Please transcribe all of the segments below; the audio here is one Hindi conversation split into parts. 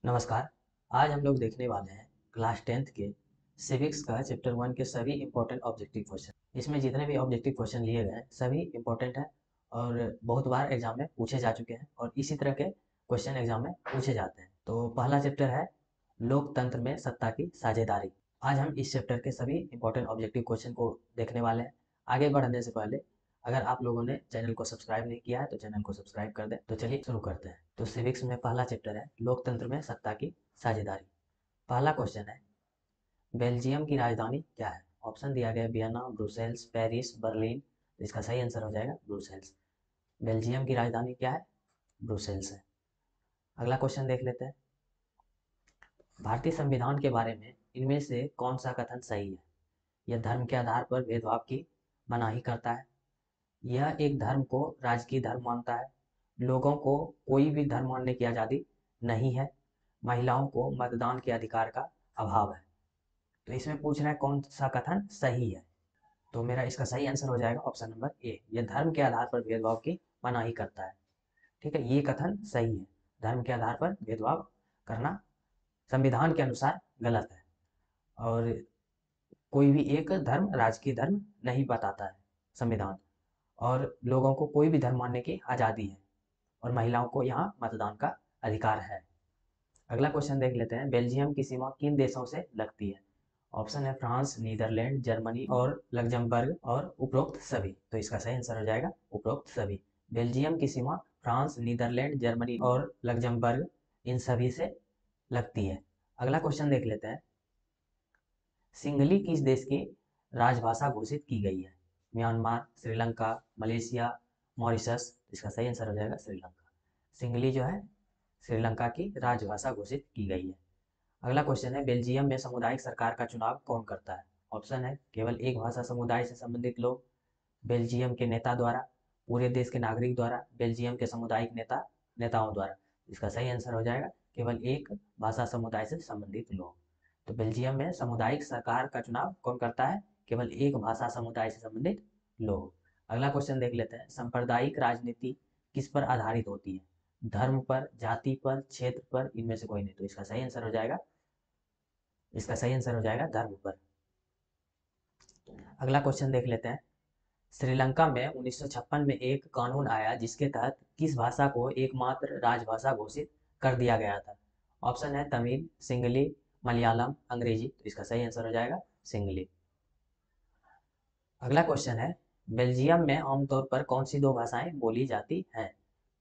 नमस्कार। आज हम लोग देखने वाले हैं क्लास 10th के सिविक्स का चैप्टर 1 के सभी इम्पोर्टेंट ऑब्जेक्टिव क्वेश्चन। इसमें जितने भी ऑब्जेक्टिव क्वेश्चन लिए गए हैं सभी इम्पोर्टेंट हैं और बहुत बार एग्जाम में पूछे जा चुके हैं और इसी तरह के क्वेश्चन एग्जाम में पूछे जाते हैं। तो पहला चैप्टर है लोकतंत्र में सत्ता की साझेदारी। आज हम इस चैप्टर के सभी इम्पोर्टेंट ऑब्जेक्टिव क्वेश्चन को देखने वाले हैं। आगे बढ़ने से पहले अगर आप लोगों ने चैनल को सब्सक्राइब नहीं किया है तो चैनल को सब्सक्राइब कर दें। तो चलिए शुरू करते हैं। तो सिविक्स में पहला चैप्टर है लोकतंत्र में सत्ता की साझेदारी। पहला क्वेश्चन है बेल्जियम की राजधानी क्या है। ऑप्शन दिया गया वियना, ब्रुसेल्स, पेरिस, बर्लिन। तो इसका सही आंसर हो जाएगा ब्रुसेल्स। बेल्जियम की राजधानी क्या है? ब्रुसेल्स है। अगला क्वेश्चन देख लेते हैं। भारतीय संविधान के बारे में इनमें से कौन सा कथन सही है? यह धर्म के आधार पर भेदभाव की मनाही करता है। यह एक धर्म को राजकीय धर्म मानता है। लोगों को कोई भी धर्म मानने की आज़ादी नहीं है। महिलाओं को मतदान के अधिकार का अभाव है। तो इसमें पूछ रहा है कौन सा कथन सही है। तो मेरा इसका सही आंसर हो जाएगा ऑप्शन नंबर ए। यह धर्म के आधार पर भेदभाव की मनाही करता है। ठीक है, ये कथन सही है। धर्म के आधार पर भेदभाव करना संविधान के अनुसार गलत है और कोई भी एक धर्म राजकीय धर्म नहीं बताता है संविधान। और लोगों को कोई भी धर्म मानने की आज़ादी है और महिलाओं को यहाँ मतदान का अधिकार है। अगला क्वेश्चन देख लेते हैं। बेल्जियम की सीमा किन देशों से लगती है? ऑप्शन है फ्रांस, नीदरलैंड, जर्मनी और लग्जमबर्ग और उपरोक्त सभी। तो इसका सही आंसर हो जाएगा उपरोक्त सभी। बेल्जियम की सीमा फ्रांस, नीदरलैंड, जर्मनी और लग्जमबर्ग इन सभी से लगती है। अगला क्वेश्चन देख लेते हैं। सिंगली किस देश की राजभाषा घोषित की गई है? Myanmar, Sri Lanka, Malaysia, Mauritius. इसका सही आंसर हो जाएगा श्रीलंका। सिंगली जो है श्रीलंका की राजभाषा घोषित की गई है। अगला क्वेश्चन है बेल्जियम में सामुदायिक सरकार का चुनाव कौन करता है? ऑप्शन है केवल एक भाषा समुदाय से संबंधित लोग, बेल्जियम के नेता द्वारा, पूरे देश के नागरिक द्वारा, बेल्जियम के सामुदायिक नेताओं द्वारा। इसका सही आंसर हो जाएगा केवल एक भाषा समुदाय से संबंधित लोग। तो बेल्जियम में सामुदायिक सरकार का चुनाव कौन करता है? केवल एक भाषा समुदाय से संबंधित लोग। अगला क्वेश्चन देख लेते हैं। सांप्रदायिक राजनीति किस पर आधारित होती है? धर्म पर, जाति पर, क्षेत्र पर, इनमें से कोई नहीं। तो इसका सही आंसर हो जाएगा धर्म पर। अगला क्वेश्चन देख लेते हैं। श्रीलंका में 1956 में एक कानून आया जिसके तहत किस भाषा को एकमात्र राजभाषा घोषित कर दिया गया था? ऑप्शन है तमिल, सिंगली, मलयालम, अंग्रेजी। तो इसका सही आंसर हो जाएगा सिंगली। अगला क्वेश्चन है बेल्जियम में आमतौर पर कौन सी दो भाषाएं बोली जाती हैं?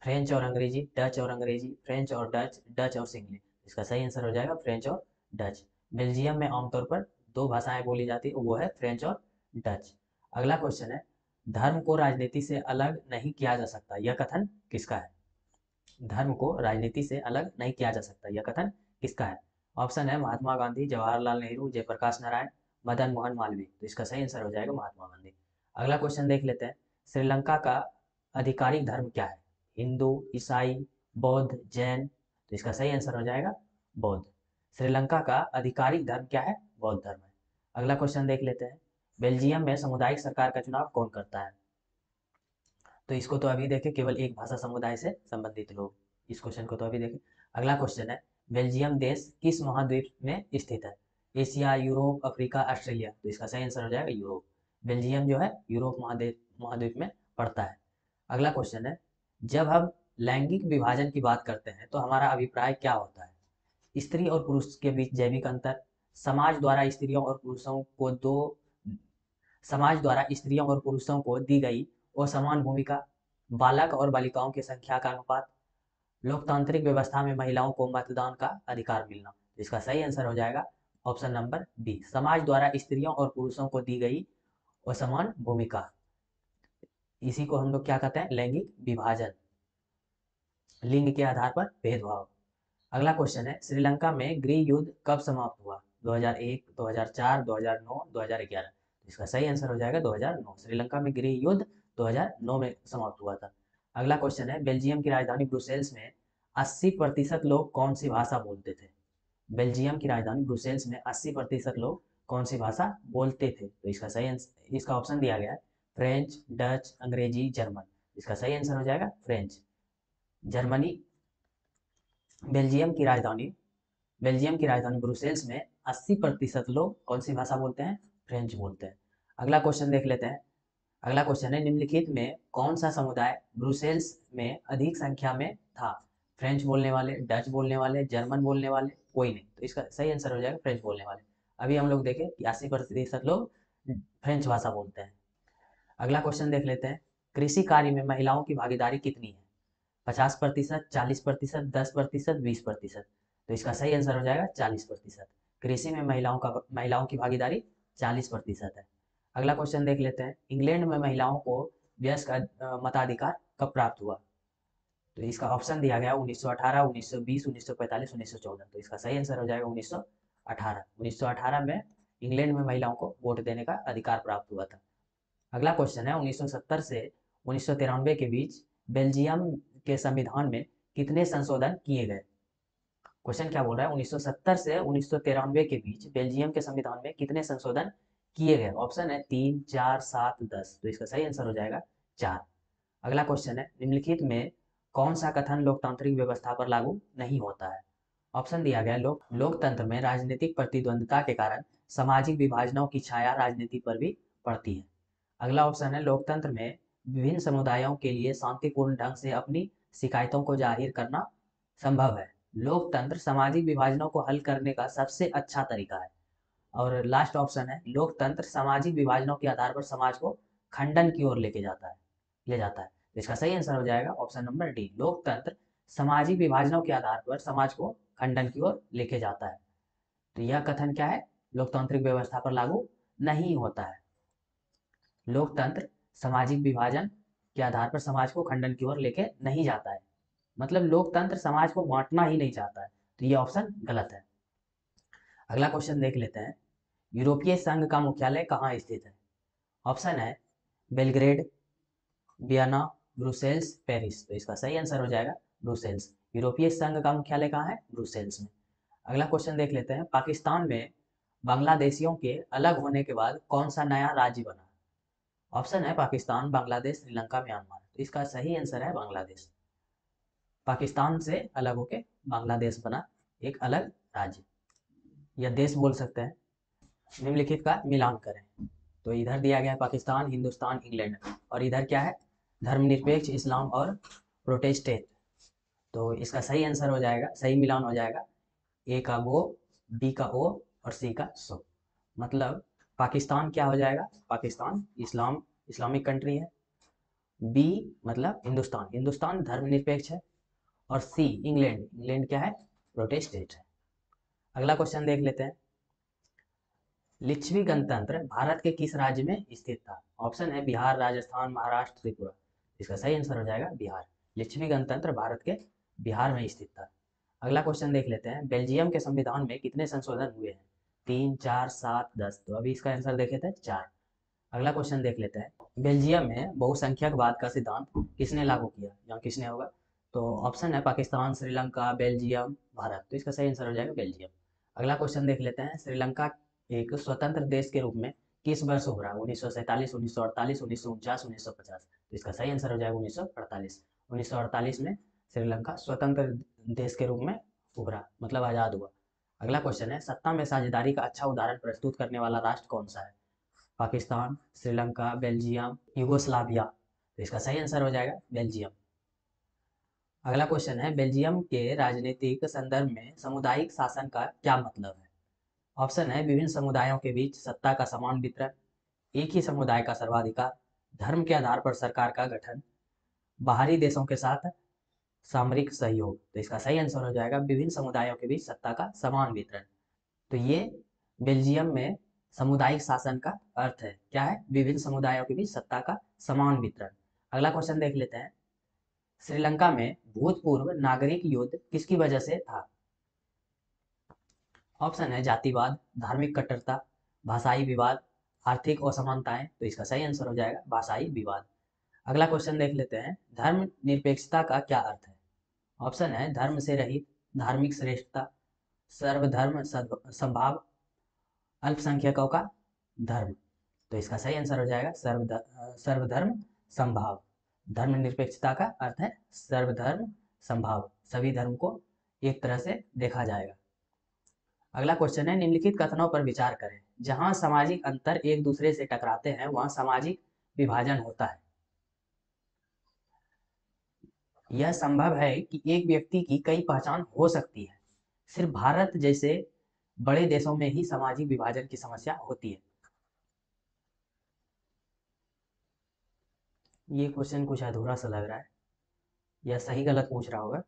फ्रेंच और अंग्रेजी, डच और अंग्रेजी, फ्रेंच और डच, डच और सिंगली। इसका सही आंसर हो जाएगा फ्रेंच और डच। बेल्जियम में आमतौर पर दो भाषाएं बोली जाती है, वो है फ्रेंच और डच। अगला क्वेश्चन है धर्म को राजनीति से अलग नहीं किया जा सकता, यह कथन किसका है? धर्म को राजनीति से अलग नहीं किया जा सकता, यह कथन किसका है? ऑप्शन है महात्मा गांधी, जवाहरलाल नेहरू, जयप्रकाश नारायण, मदन मोहन मालवीय। तो इसका सही आंसर हो जाएगा महात्मा गांधी। अगला क्वेश्चन देख लेते हैं। श्रीलंका का आधिकारिक धर्म क्या है? हिंदू, ईसाई, बौद्ध, जैन। तो इसका सही आंसर हो जाएगा बौद्ध। श्रीलंका का आधिकारिक धर्म क्या है? बौद्ध धर्म है। अगला क्वेश्चन देख लेते हैं। बेल्जियम में सामुदायिक सरकार का चुनाव कौन करता है? तो इसको तो अभी देखें, केवल एक भाषा समुदाय से संबंधित लोग। इस क्वेश्चन को तो अभी देखें। अगला क्वेश्चन है बेल्जियम देश किस महाद्वीप में स्थित है? Asia, Europe, Africa, Australia. तो इसका सही आंसर हो जाएगा यूरोप। बेल्जियम जो है यूरोप महाद्वीप में पड़ता है। अगला क्वेश्चन है जब हम लैंगिक विभाजन की बात करते हैं तो हमारा अभिप्राय क्या होता है? स्त्री और पुरुष के बीच जैविक अंतर, समाज द्वारा स्त्रियों और पुरुषों को दो समाज द्वारा स्त्रियों और पुरुषों को दी गई असमान भूमिका, बालक और बालिकाओं की संख्या का अनुपात, लोकतांत्रिक व्यवस्था में महिलाओं को मतदान का अधिकार मिलना। इसका सही आंसर हो जाएगा ऑप्शन नंबर बी। समाज द्वारा स्त्रियों और पुरुषों को दी गई असमान भूमिका, इसी को हम लोग क्या कहते हैं? लैंगिक विभाजन, लिंग के आधार पर भेदभाव। अगला क्वेश्चन है श्रीलंका में गृह युद्ध कब समाप्त हुआ? 2001, 2004, 2009, 2011। इसका सही आंसर हो जाएगा 2009। श्रीलंका में गृह युद्ध 2009 में समाप्त हुआ था। अगला क्वेश्चन है बेल्जियम की राजधानी ब्रुसेल्स में 80% लोग कौन सी भाषा बोलते थे? बेल्जियम की राजधानी ब्रुसेल्स में 80% लोग कौन सी भाषा बोलते थे? तो इसका सही आंसर, इसका ऑप्शन दिया गया है फ्रेंच, डच, अंग्रेजी, जर्मन। इसका सही आंसर हो जाएगा फ्रेंच। जर्मनी बेल्जियम की राजधानी बेल्जियम की राजधानी ब्रुसेल्स में 80% लोग कौन सी भाषा बोलते हैं? फ्रेंच बोलते हैं। अगला क्वेश्चन देख लेते हैं। अगला क्वेश्चन है, निम्नलिखित में कौन सा समुदाय ब्रुसेल्स में अधिक संख्या में था? फ्रेंच बोलने वाले, डच बोलने वाले, जर्मन बोलने वाले, कोई नहीं। तो इसका सही आंसर हो जाएगा फ्रेंच बोलने वाले। अभी हम लोग देखें कि 80% लोग फ्रेंच भाषा बोलते हैं। अगला क्वेश्चन देख लेते हैं। कृषि कार्य में महिलाओं की भागीदारी कितनी है? 50%, 40%, 10%, 20%। तो इसका सही आंसर हो जाएगा 40%। कृषि में महिलाओं की भागीदारी 40% है। अगला क्वेश्चन देख लेते हैं। इंग्लैंड में महिलाओं को वयस्क मताधिकार कब प्राप्त हुआ? तो इसका ऑप्शन दिया गया 1918, 1920, 1945, 1914। तो इसका सही आंसर हो जाएगा 1918। 1918 में इंग्लैंड में महिलाओं को वोट देने का अधिकार प्राप्त हुआ था। अगला क्वेश्चन है, 1970 से 1993 के बीच बेल्जियम के संविधान में कितने संशोधन किए गए? क्वेश्चन क्या बोल रहा है, 1970 से 1993 के बीच बेल्जियम के संविधान में कितने संशोधन किए गए? ऑप्शन है 3, 4, 7, 10। तो इसका सही आंसर हो जाएगा 4। अगला क्वेश्चन है, निम्नलिखित में कौन सा कथन लोकतांत्रिक व्यवस्था पर लागू नहीं होता है? ऑप्शन दिया गया, लोकतंत्र में राजनीतिक प्रतिद्वंद्विता के कारण सामाजिक विभाजनों की छाया राजनीति पर भी पड़ती है। अगला ऑप्शन है, लोकतंत्र में विभिन्न समुदायों के लिए शांतिपूर्ण ढंग से अपनी शिकायतों को जाहिर करना संभव है। लोकतंत्र सामाजिक विभाजनों को हल करने का सबसे अच्छा तरीका है। और लास्ट ऑप्शन है, लोकतंत्र सामाजिक विभाजनों के आधार पर समाज को खंडन की ओर ले जाता है। तो इसका सही आंसर हो जाएगा ऑप्शन नंबर डी, लोकतंत्र सामाजिक विभाजनों के आधार पर समाज को खंडन की ओर लेके जाता है। तो यह कथन क्या है? लोकतांत्रिक व्यवस्था पर लागू नहीं होता है। लोकतंत्र सामाजिक विभाजन के आधार पर समाज को खंडन की ओर लेके नहीं जाता है। मतलब लोकतंत्र समाज को बांटना ही नहीं चाहता है। तो ये ऑप्शन गलत है। अगला क्वेश्चन देख लेते हैं। यूरोपीय संघ का मुख्यालय कहाँ स्थित है? ऑप्शन है बेलग्रेड, वियना, ब्रुसेल्स, पेरिस। तो इसका सही आंसर हो जाएगा ब्रुसेल्स। यूरोपीय संघ का मुख्यालय कहाँ है? ब्रुसेल्स में। अगला क्वेश्चन देख लेते हैं। पाकिस्तान में बांग्लादेशियों के अलग होने के बाद कौन सा नया राज्य बना? ऑप्शन है पाकिस्तान, बांग्लादेश, श्रीलंका, म्यांमार। तो इसका सही आंसर है बांग्लादेश। पाकिस्तान से अलग होके बांग्लादेश बना एक अलग राज्य या देश बोल सकते हैं। निम्नलिखित का मिलान करें। तो इधर दिया गया है पाकिस्तान, हिंदुस्तान, इंग्लैंड, और इधर क्या है? धर्मनिरपेक्ष, इस्लाम और प्रोटेस्टेंट। तो इसका सही आंसर हो जाएगा, सही मिलान हो जाएगा ए का वो, बी का ओ और सी का सो। मतलब पाकिस्तान क्या हो जाएगा? पाकिस्तान इस्लामिक कंट्री है। बी मतलब हिंदुस्तान धर्मनिरपेक्ष है। और सी इंग्लैंड क्या है? प्रोटेस्टेंट है। अगला क्वेश्चन देख लेते हैं। लिच्छवी गणतंत्र भारत के किस राज्य में स्थित था? ऑप्शन है बिहार, राजस्थान, महाराष्ट्र, त्रिपुरा। इसका सही आंसर हो जाएगा बिहार। लिच्छवी गणतंत्र भारत के बिहार में स्थित था। अगला क्वेश्चन देख लेते हैं। बेल्जियम के संविधान में कितने संशोधन हुए हैं? 3, 4, 7, 10। तो अभी इसका आंसर देखे थे 4। अगला क्वेश्चन देख लेते हैं। बेल्जियम में बहुसंख्यकवाद का सिद्धांत किसने लागू किया? यहाँ किसने होगा? तो ऑप्शन है पाकिस्तान, श्रीलंका, बेल्जियम, भारत। तो इसका सही आंसर हो जाएगा बेल्जियम। अगला क्वेश्चन देख लेते हैं। श्रीलंका एक स्वतंत्र देश के रूप में किस वर्ष उभरा? 1947, 1948, 1949, 1950। तो इसका सही आंसर हो जाएगा 1948। 1948 में श्रीलंका स्वतंत्र देश के रूप में उभरा, मतलब आज़ाद हुआ। अगला क्वेश्चन है, सत्ता में साझेदारी का अच्छा उदाहरण प्रस्तुत करने वाला राष्ट्र कौन सा है? Pakistan, Sri Lanka, Belgium, Yugoslavia. तो इसका सही आंसर हो जाएगा बेल्जियम। अगला क्वेश्चन है, बेल्जियम के राजनीतिक संदर्भ में सामुदायिक शासन का क्या मतलब है? ऑप्शन है विभिन्न समुदायों के बीच सत्ता का समान वितरण, एक ही समुदाय का सर्वाधिकार, धर्म के आधार पर सरकार का गठन, बाहरी देशों के साथ सामरिक सहयोग। तो इसका सही आंसर हो जाएगा विभिन्न समुदायों के बीच सत्ता का समान वितरण। तो ये बेल्जियम में सामुदायिक शासन का अर्थ है। क्या है? विभिन्न समुदायों के बीच सत्ता का समान वितरण। अगला क्वेश्चन देख लेते हैं। श्रीलंका में भूतपूर्व नागरिक युद्ध किसकी वजह से था? ऑप्शन है जातिवाद, धार्मिक कट्टरता, भाषाई विवाद, आर्थिक असमानताएं। तो इसका सही आंसर हो जाएगा भाषाई विवाद। अगला क्वेश्चन देख लेते हैं। धर्म निरपेक्षता का क्या अर्थ है? ऑप्शन है धर्म से रहित, धार्मिक श्रेष्ठता, सर्वधर्म समभाव, अल्पसंख्यकों का धर्म। तो इसका सही आंसर हो जाएगा सर्वधर्म समभाव। धर्मनिरपेक्षता का अर्थ है सर्वधर्म समभाव, सभी धर्म को एक तरह से देखा जाएगा। अगला क्वेश्चन है, निम्नलिखित कथनों पर विचार करें। जहां सामाजिक अंतर एक दूसरे से टकराते हैं वहां सामाजिक विभाजन होता है। यह संभव है कि एक व्यक्ति की कई पहचान हो सकती है। सिर्फ भारत जैसे बड़े देशों में ही सामाजिक विभाजन की समस्या होती है। ये क्वेश्चन कुछ अधूरा सा लग रहा है, यह सही गलत पूछ रहा होगा।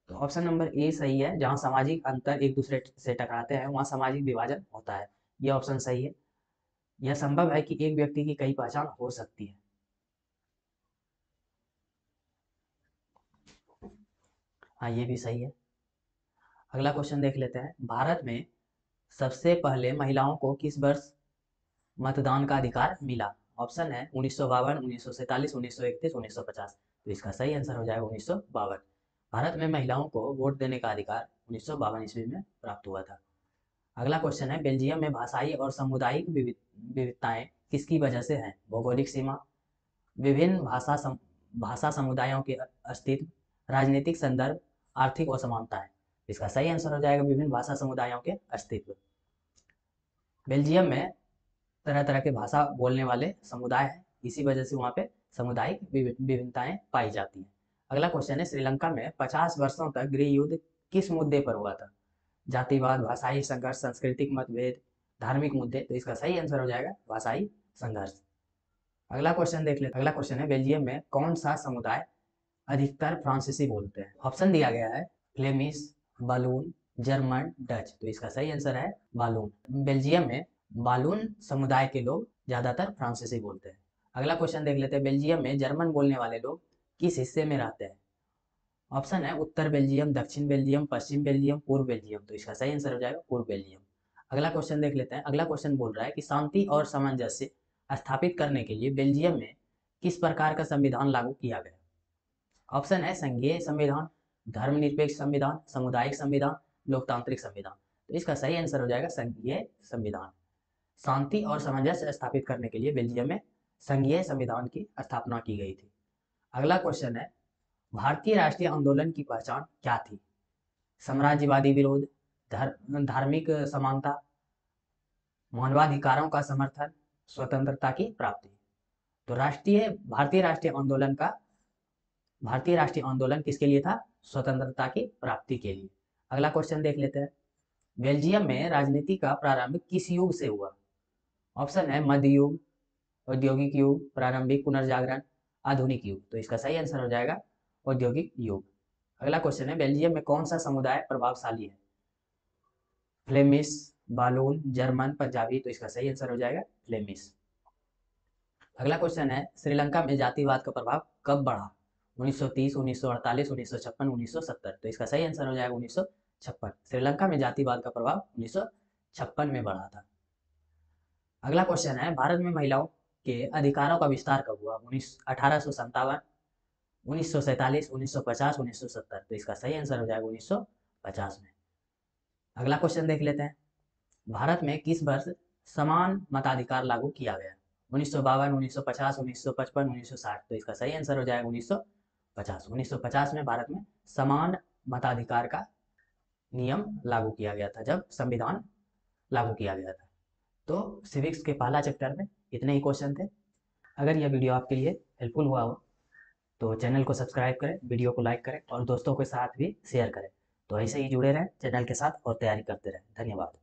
तो ऑप्शन नंबर ए सही है, जहां सामाजिक अंतर एक दूसरे से टकराते हैं वहां सामाजिक विभाजन होता है। यह ऑप्शन सही है। यह संभव है कि एक व्यक्ति की कई पहचान हो सकती है। हाँ, ये भी सही है। अगला क्वेश्चन देख लेते हैं। भारत में सबसे पहले महिलाओं को किस वर्ष मतदान का अधिकार मिला? ऑप्शन है 1952, 1947, 1931, 1950। तो इसका सही आंसर हो जाएगा 1952। भारत में महिलाओं को वोट देने का अधिकार 1952 ईस्वी में प्राप्त हुआ था। अगला क्वेश्चन है, बेल्जियम में भाषाई और सामुदायिक विविधताएं किसकी वजह से हैं? भौगोलिक सीमा, विभिन्न भाषा समुदायों के अस्तित्व, राजनीतिक संदर्भ, आर्थिक असमानताएं। इसका सही आंसर हो जाएगा विभिन्न भाषा समुदायों के अस्तित्व। बेल्जियम में तरह तरह के भाषा बोलने वाले समुदाय हैं, इसी वजह से वहाँ पे सामुदायिक विभिन्नताएं पाई जाती हैं। अगला क्वेश्चन है, श्रीलंका में 50 वर्षों तक गृह युद्ध किस मुद्दे पर हुआ था? जातिवाद, भाषाई संघर्ष, सांस्कृतिक मतभेद, धार्मिक मुद्दे। तो इसका सही आंसर हो जाएगा भाषाई संघर्ष। अगला क्वेश्चन देख लेते हैं। अगला क्वेश्चन है, बेल्जियम में कौन सा समुदाय अधिकतर फ्रांसीसी बोलते हैं? ऑप्शन दिया गया है फ्लेमिश, बालून, जर्मन, डच। तो इसका सही आंसर है बालून। बेल्जियम में बालून समुदाय के लोग ज्यादातर फ्रांसीसी बोलते हैं। अगला क्वेश्चन देख लेते हैं, बेल्जियम में जर्मन बोलने वाले लोग किस हिस्से में रहते हैं? ऑप्शन है उत्तर बेल्जियम, दक्षिण बेल्जियम, पश्चिम बेल्जियम, पूर्व बेल्जियम। तो इसका सही आंसर हो जाएगा पूर्व बेल्जियम। अगला क्वेश्चन देख लेते हैं। अगला क्वेश्चन बोल रहा है कि शांति और सामंजस्य स्थापित करने के लिए बेल्जियम में किस प्रकार का संविधान लागू किया गया? ऑप्शन है संघीय संविधान, धर्मनिरपेक्ष संविधान, सामुदायिक संविधान, लोकतांत्रिक संविधान। तो इसका सही आंसर हो जाएगा संघीय संविधान। शांति और सामंजस्य स्थापित करने के लिए बेल्जियम में संघीय संविधान की स्थापना की गई थी। अगला क्वेश्चन है, भारतीय राष्ट्रीय आंदोलन की पहचान क्या थी? साम्राज्यवादी विरोध, धार्मिक समानता, मानवाधिकारों का समर्थन, स्वतंत्रता की प्राप्ति। तो भारतीय राष्ट्रीय आंदोलन किसके लिए था? स्वतंत्रता की प्राप्ति के लिए। अगला क्वेश्चन देख लेते हैं। बेल्जियम में राजनीति का प्रारंभ किस युग से हुआ? ऑप्शन है मध्य युग, औद्योगिक युग, प्रारंभिक पुनर्जागरण, आधुनिक युग। तो इसका सही आंसर हो जाएगा औद्योगिक युग। अगला क्वेश्चन है, बेल्जियम में कौन सा समुदाय प्रभावशाली है? Flemish, Walloon, German, Punjabi. तो इसका सही आंसर हो जाएगा फ्लेमिश। अगला क्वेश्चन है, श्रीलंका में जातिवाद का प्रभाव कब बढ़ा? 1930, 1948, 1956, 1970। तो इसका सही आंसर हो जाएगा 1956। श्रीलंका में जातिवाद का प्रभाव 1956 में बढ़ा था। अगला क्वेश्चन है, भारत में महिलाओं के अधिकारों का विस्तार कब हुआ? 1857, 1947, 1950, 1970। तो इसका सही आंसर हो जाएगा 1950 में। अगला क्वेश्चन देख लेते हैं। भारत में किस वर्ष समान मताधिकार लागू किया गया? 1952, 1950, 1955, 1960। तो इसका सही आंसर हो जाएगा 1950। 1950 में भारत में समान मताधिकार का नियम लागू किया गया था, जब संविधान लागू किया गया था। तो सिविक्स के पहला चैप्टर में इतने ही क्वेश्चन थे। अगर यह वीडियो आपके लिए हेल्पफुल हुआ हो तो चैनल को सब्सक्राइब करें, वीडियो को लाइक करें और दोस्तों के साथ भी शेयर करें। तो ऐसे ही जुड़े रहें चैनल के साथ और तैयारी करते रहें। धन्यवाद।